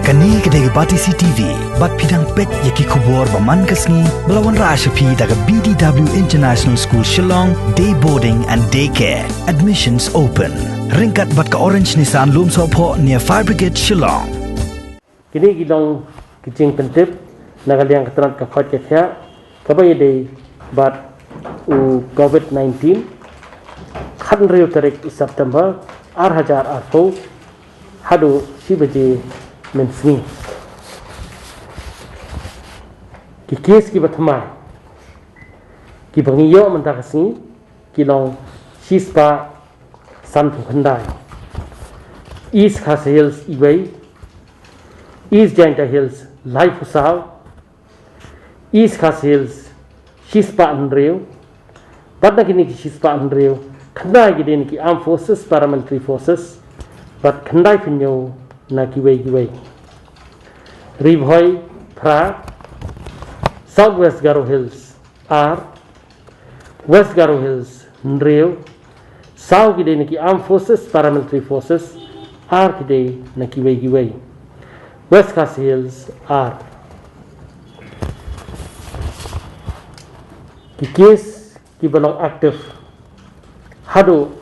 Kani kedai Batisi TV, bat pidang pet yaki kubur baman kasni melawan Rashapi daga BDW International School Shillong, day boarding and daycare. Admissions open. Ringkat bat ke Orange Nissan Lum Sopo near Fire Brigade Shillong. Kini gilong kicing pentip nagaliang keteran kafat kaya kabaya day bat COVID-19 kan real tarik September Hajar Arfo hadu shibaji mensni ki kes ki batma ki bangiyo mentakasni ki long shispa san pukhandai East Khas Hills Iway East Janta Hills Life Usal East Khas Hills Shispa Andreu Padna kini ki Shispa Andreu khandai ki den ki Armed Forces Paramilitary Forces but khandai pinyo na kiway Ribhoi Pra Southwest Garo Hills R West Garo Hills Ndreo South kide naki Armed Forces Paramilitary Forces R kide na kiway West Khas Hills R ki case ki belong active hado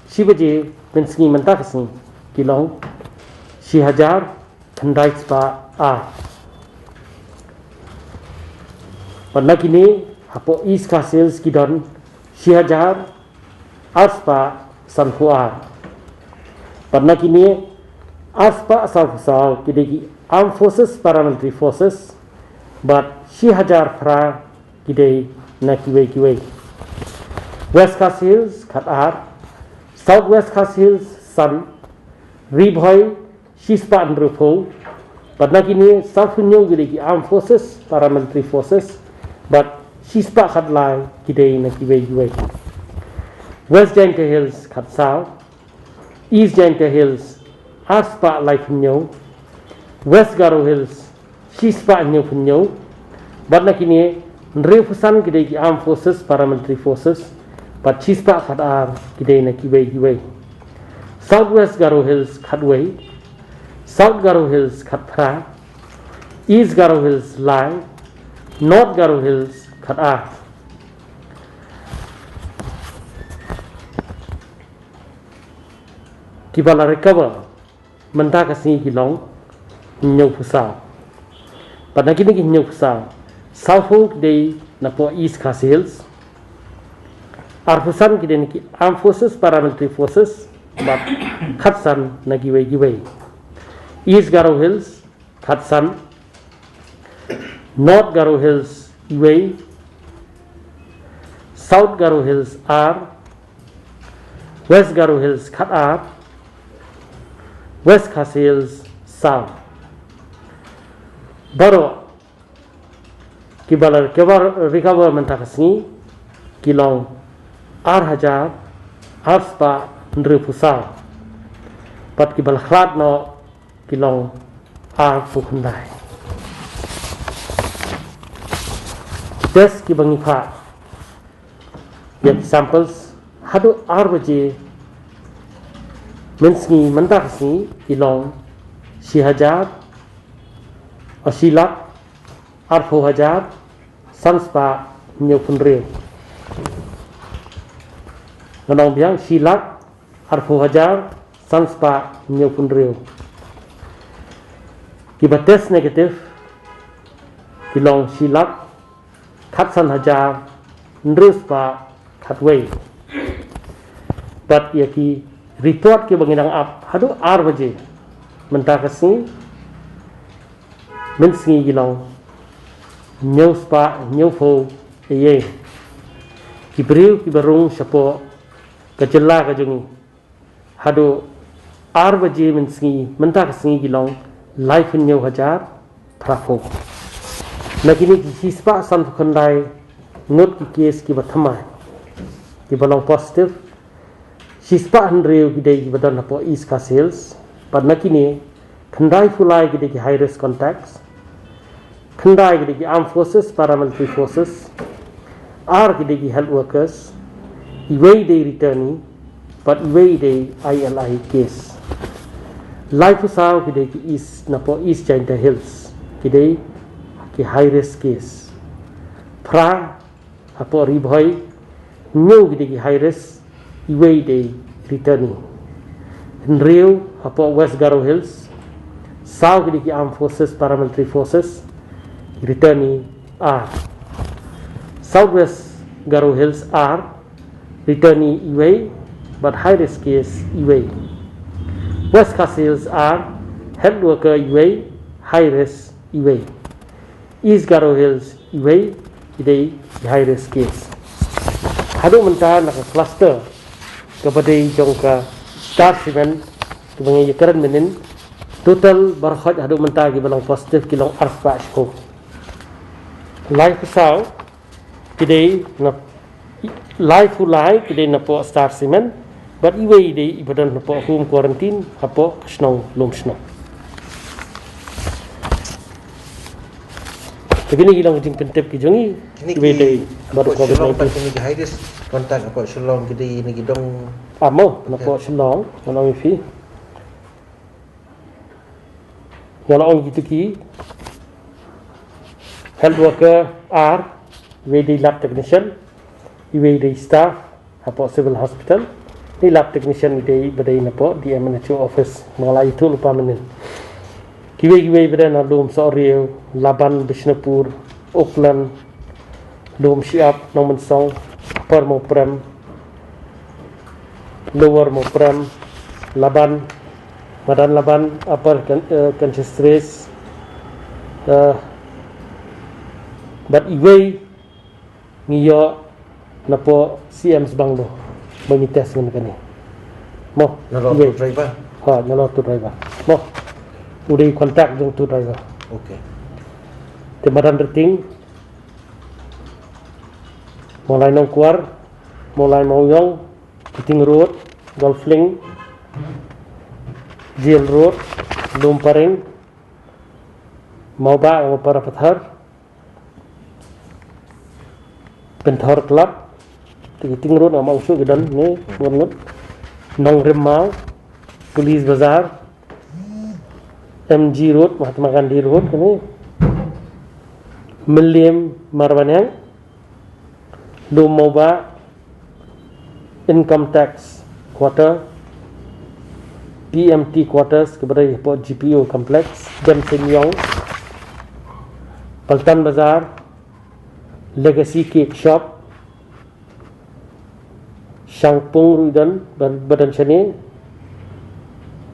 shibaje pensni mentakasni kilong si hajar thandai spa a pada kini hapo East Khas Hills kidon si hajar aspa sanhuar pada kini aspa asal kidegi Armed Forces Paramilitary Forces but si hajar pra kidei na kiway West Khas Hills khatar Southwest Khas Hills Sun Ribhoi Shispa Andrupho pada kini South Punyo gilegi Armed Forces Paramilitary Forces but Shispa khatlai kidei na kiway West Janta Hills khat South East Janta Hills Aspa Lai Punyo West Garo Hills Shispa Nyo Punyo pada kini Nrefusan kidegi Armed Forces Paramilitary Forces but Shispa khatar kidei na kiway Southwest Garo Hills Khatway, South Garo Hills Khatra, East Garo Hills Lai, North Garo Hills Khata. Kibala recover mentakasni kilong nyau pusau. Pada kini ki nyau pusau. South Hawk day na po East Khas Hills. Arfusan kidei ki Armed Forces Paramilitary Forces but Khatsan na giway East Garo Hills Khatsan North Garo Hills Iway South Garo Hills R West Garo Hills Khatar West Khas Hills South Baro kibalar kebar recover mentakasni kilong Hajar Arspa Ndrepusal pat kibal khlat no kilong pukhandai des kibangi pha yet samples hadu arbaje mensni mandakasni kilong si hajar asilak arfo hajar sanspa nyopunre Nonong biang silak arfu hajar sanspa nyopunreo kiba test negatif kilong silak khatsan hajar nruspa khatway but yaki report ke banginang ap hadu arbaje mentakasni mensni kilong nyospa nyofo eye kibriu kibarung sapo kecela kajungi hado arbaje mensni mentakasni gilong life nyo hajar trafo nakini ki sispa san khandai not ki case ki bathama ki balong positive sispa handreu ki dei badan po East Khas Hills pad nakini khandai fulai ki dei high risk contacts khandai ki dei Armed Forces Paramilitary Forces ar ki dei health workers Iway day returning, but iway day ILI case. life sao kidai ki east napo east China hills kidai ki high risk case pra apo ribhoi new kidai ki high risk iway day returning in Rio apo West Garo Hills sao kidai ki armed forces paramilitary forces returning are Southwest Garo Hills are returning iway but high risk case iway. West Coast Hills are health worker iway high risk iway. East Garo Hills iway idai high risk case. Hadu mentah nak cluster kepada jongka Star Cement kebangai keren menin total berkhot hadu mentah ki balang positif kilong arfa shko. Life sao kidai na life ulai kidai na po Star Cement but iway day ibadan na po home quarantine apo snong lom snong. Begini hilang jing pentep ki jongi iway day baru COVID-19 ni high risk kontak apo Shillong gede ni gidong amo na po Shillong manong fi ngalaong gitu ki health worker are iway day lab technician iway day staff apo civil hospital ni lab technician day badai na po di MNHO office malai itu lupa menin kiwe beda na lum Rio Laban Bishnapur Auckland lum Siap Norman Song Upper mo Prem Lower mo Prem Laban Madan Laban Upper Kanchestres but iwe ngiyo na po CM Sebanglo bagi tes dengan kani. Mo, nalo driver. Ha, nalo tu driver. Mo, udah kontak dengan tu driver. Okay. Temaran rating, mulai nong kuar, mulai mauyong, Kiting Road, Golfling, Jail Road, Lumparing, Mauba, ang para pathar, Penthor Club. Kiting Road amang su gidan ni ngon Nong Rimau Police Bazaar MG Road Mahatma Gandhi Road kini Milliam Marwanang Lumoba Income Tax Quarter PMT Quarters kepada GPO Complex Jam Senyong Paltan Bazaar Legacy Cake Shop Shangpung Ruidan badan sini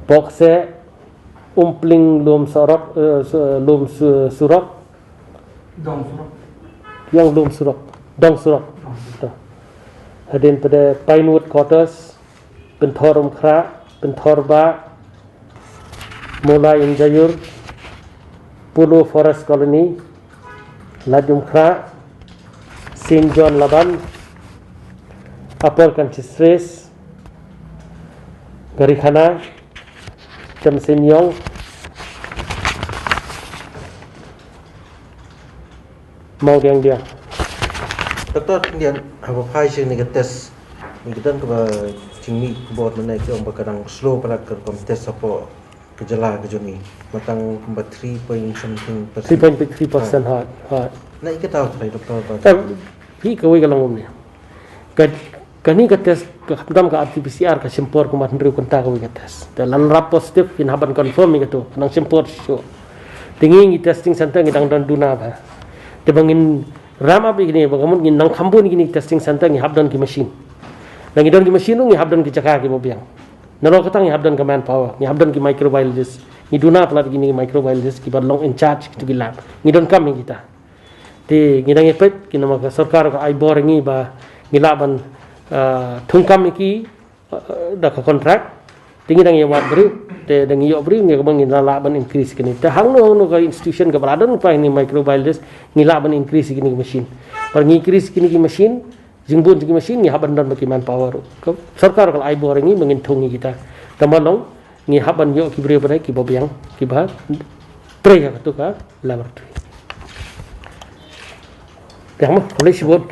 Bokse Umpling Lom Sorok Lom Surok Dong Surok. Yang Lom Surok Dong Surok Hadin pada Pinewood Quarters Penthor Umkra Penthor Ba Mulai Injayur Pulau Forest Colony Lajum Kra St. John Laban Upper Kanchestres Garikana Jam Senyong mau dia Doktor kemudian apa pai sih ni tes ni kita ke cingmi buat mana ke orang kadang slow pada ke tes apa gejala kejuni matang 3.something%. 3.3% hard. Nah kita tahu tadi doktor. Hi kawai kalau umnya. Kani ka test dam ka RT-PCR ka simpor ko matndri konta ko ka test dalam rap positif kin haban confirm gitu nang simpor show tinggi testing center ngidang dan duna ba te bangin rama bi gini bagamun ngin nang khambun gini testing center ngi habdan ki machine nang idon ki machine ngi habdan ki jaka ki mobiang nalo katang ngi habdan ka manpower ngi habdan ki microbiologist ngi duna plat gini microbiologist ki long in charge to gi lab ngi don kam kita te ngidang epet ki nama ka sarkar ka ai bor ngi ba ngi laban thungkam iki dah kontrak tinggi dang yawat beri te dang yok beri ngi bang ngila ban increase kini te hang no ka institution ka beradan pa ini microbiologist ngila ban increase kini machine par ngi increase kini ki machine jingbun ki machine ngi haban dan baki manpower ka sarkar ka ai bor ngi mangin thungi kita tamalong ngi haban yok ki beri pada ki bobyang ki ba pre ka tu ka laboratory yang mah boleh sebut